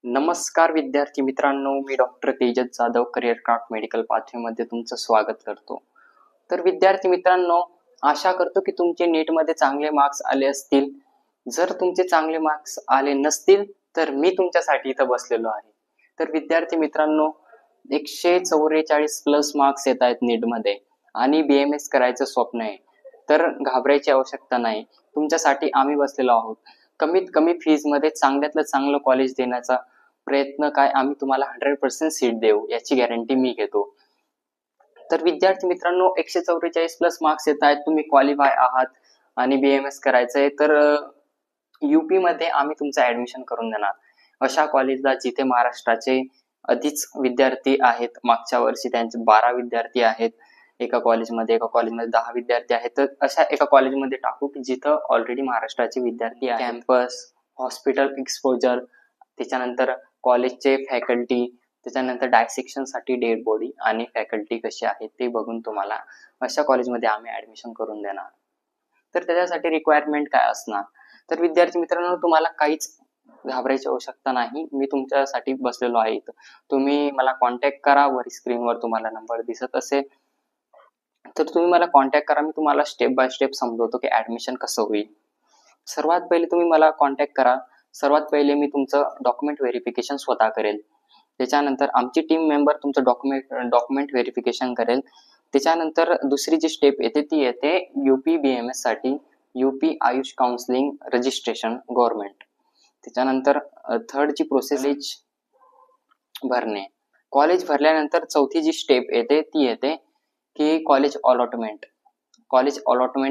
नमस्कार विद्यार्थी मित्रांनो, मी doctor Tejas Jadhav career craft medical पाथवेमध्ये तुमचं स्वागत करतो. तर विद्यार्थी मित्रांनो, आशा करतो की तुमचे नीटमध्ये चांगले मार्क्स आले असतील. जर तुमचे चांगले मार्क्स आले नसतील तर मी तुमच्यासाठी इथं बसलेलो आहे. तर विद्यार्थी मित्रांनो, 144 प्लस मार्क्स येत आहेत नीटमध्ये आणि BMS करायचं स्वप्न आहे. तर घाबरायची आवश्यकता नाही. तुमच्यासाठी आम्ही बसलेलो आहोत. कमीत कमी फीजमध्ये चांगल्यातलं चांगलं कॉलेज देण्याचा प्रयत्न काय आम्ही तुम्हाला 100% सीट देऊ याची गॅरंटी मी घेतो. तर विद्यार्थी मित्रांनो, 144 प्लस मार्क्स येत आहेत, तुम्ही क्वालिफाय आहात आणि BMS करायचंय तर UP मध्ये आम्ही तुमचं ऍडमिशन करून देणार. अशा कॉलेजला जिथे महाराष्ट्राचे अधिक विद्यार्थी आहेत, मागच्या वर्षी त्यांचे 12 विद्यार्थी आहेत एका कॉलेजमध्ये 10 विद्यार्थी आहेत, तर अशा एका कॉलेजमध्ये टाकू की जिथं ऑलरेडी महाराष्ट्राचे विद्यार्थी आहेत. कॅम्पस, हॉस्पिटल एक्सपोजर, त्याच्यानंतर कॉलेजचे फॅकल्टी, त्याच्यानंतर डायसेक्शन साठी डेड बॉडी आणि फॅकल्टी कशी आहे ते बघून तुम्हाला अशा कॉलेजमध्ये आम्ही ऍडमिशन करून देणार. तर त्याच्यासाठी रिक्वायरमेंट काय असणार? तर विद्यार्थी मित्रांनो, तुम्हाला काहीच घाबरायची आवश्यकता नाही. मी तुमच्यासाठी बसलेलो आहे. तुम्ही मला कॉन्टॅक्ट करा. वरी स्क्रीनवर तुम्हाला नंबर दिसत असेल तर तुम्ही मला कॉन्टॅक्ट करा. मी तुम्हाला स्टेप बाय स्टेप समजवतो की ऍडमिशन कसं होईल. सर्वात पहिले तुम्ही मला कॉन्टॅक्ट करा. सर्वात पहिले मी तुमचं डॉक्युमेंट व्हेरिफिकेशन स्वतः करेल. त्याच्यानंतर आमची टीम मेंबर तुमचं डॉक्युमेंट व्हेरिफिकेशन करेल. त्याच्यानंतर दुसरी जी स्टेप येते ती येते UP BMS साठी UP Ayush counselling registration government. त्याच्यानंतर थर्ड जी प्रोसेस भरणे. कॉलेज भरल्यानंतर चौथी जी स्टेप येते ती येते की कॉलेज अलॉटमेंट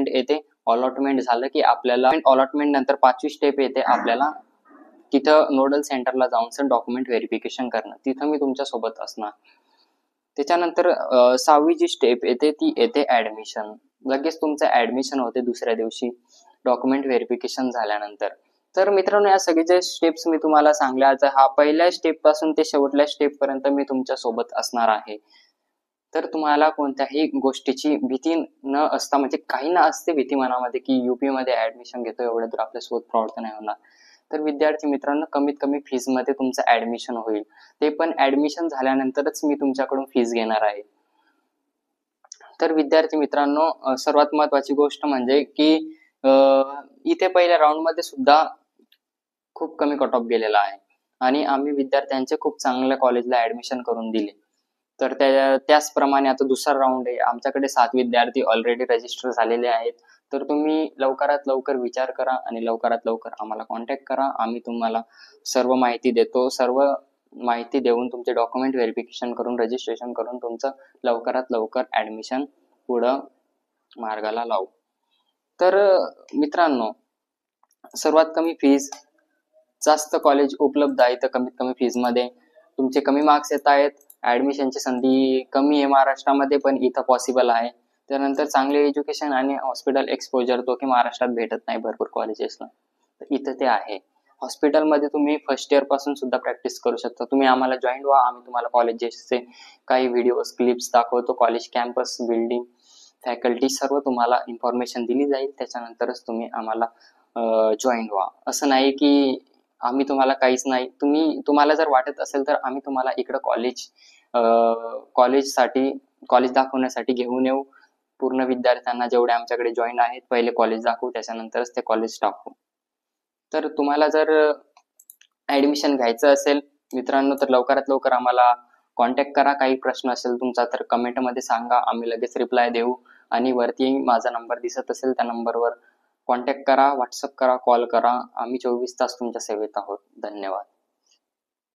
येते. अलॉटमेंट झालं की आपल्याला अलॉटमेंट नंतर 5वी स्टेप येते आपल्याला तिथं नोडल सेंटरला जाऊन डॉक्युमेंट व्हेरिफिकेशन करणं. तिथं मी तुमच्या सोबत असणार. त्याच्यानंतर 6वी जी स्टेप येते ती येते ऍडमिशन. लगेच तुमचं ऍडमिशन होते दुसऱ्या दिवशी डॉक्युमेंट व्हेरिफिकेशन झाल्यानंतर. तर मित्रांनो, या सगळे जे स्टेप्स मी तुम्हाला सांगल्या, हा पहिल्या स्टेप पासून ते शेवटल्या स्टेप पर्यंत मी तुमच्या सोबत असणार आहे. तर तुम्हाला कोणत्याही गोष्टीची भीती न असता, म्हणजे काही ना असते भीती मनामध्ये की UP मध्ये ऍडमिशन घेतो एवढं तर आपल्यासोबत फ्रॉड तर नाही होणार. तर विद्यार्थी मित्रांनो, कमीत कमी फीज मध्ये तुमचं ऍडमिशन होईल. ते पण ऍडमिशन झाल्यानंतरच मी तुमच्याकडून फीज घेणार आहे. तर विद्यार्थी मित्रांनो, सर्वात महत्वाची गोष्ट म्हणजे की इथे पहिल्या राऊंड मध्ये सुद्धा खूप कमी कट ऑफ गेलेला आहे आणि आम्ही विद्यार्थ्यांचे खूप चांगल्या कॉलेजला ऍडमिशन करून दिले. तर त्याचप्रमाणे आता दुसरा राऊंड आहे. आमच्याकडे 7 विद्यार्थी ऑलरेडी रजिस्टर झालेले आहेत. तर तुम्ही लवकरात लवकर विचार करा आणि लवकरात लवकर आम्हाला कॉन्टॅक्ट करा. आम्ही तुम्हाला सर्व माहिती देतो. सर्व माहिती देऊन तुमचे डॉक्युमेंट व्हेरिफिकेशन करून रजिस्ट्रेशन करून तुमचं लवकरात लवकर ऍडमिशन पुढं मार्गाला लावू. तर मित्रांनो, सर्वात कमी फीज, जास्त कॉलेज उपलब्ध आहे तर कमीत कमी फीज मध्ये तुमचे कमी मार्क्स येत आहेत. ऍडमिशनची संधी कमी आहे महाराष्ट्रामध्ये पण इथं पॉसिबल आहे. त्यानंतर चांगले एज्युकेशन आणि हॉस्पिटल एक्सपोजर तो की महाराष्ट्रात भेटत नाही भरपूर कॉलेजेसला, तर इथं ते आहे. हॉस्पिटलमध्ये तुम्ही फर्स्ट इयर पासून सुद्धा प्रॅक्टिस करू शकता. तुम्ही आम्हाला जॉईन व्हा. आम्ही तुम्हाला कॉलेजेसचे काही व्हिडिओज क्लिप्स दाखवतो. कॉलेज कॅम्पस, बिल्डिंग, फॅकल्टी सर्व तुम्हाला इन्फॉर्मेशन दिली जाईल. त्याच्यानंतरच तुम्ही आम्हाला जॉईन व्हा. असं नाही की आम्ही तुम्हाला काहीच नाही, तुम्हाला जर वाटत असेल तर आम्ही तुम्हाला इकडं कॉलेज दाखवण्यासाठी घेऊन येऊ. पूर्ण विद्यार्थ्यांना जेवढे आमच्याकडे जॉईन आहेत पहिले कॉलेज दाखवू, त्याच्यानंतरच ते कॉलेज टाकू. तर तुम्हाला जर ऍडमिशन घ्यायचं असेल मित्रांनो तर लवकरात लवकर आम्हाला कॉन्टॅक्ट करा. काही प्रश्न असेल तुमचा तर कमेंटमध्ये सांगा, आम्ही लगेच रिप्लाय देऊ. आणि वरती माझा नंबर दिसत असेल त्या नंबरवर कॉन्टॅक्ट करा, व्हॉट्सअप करा, कॉल करा. आम्ही 24 तास तुमच्या सेवेत आहोत. धन्यवाद.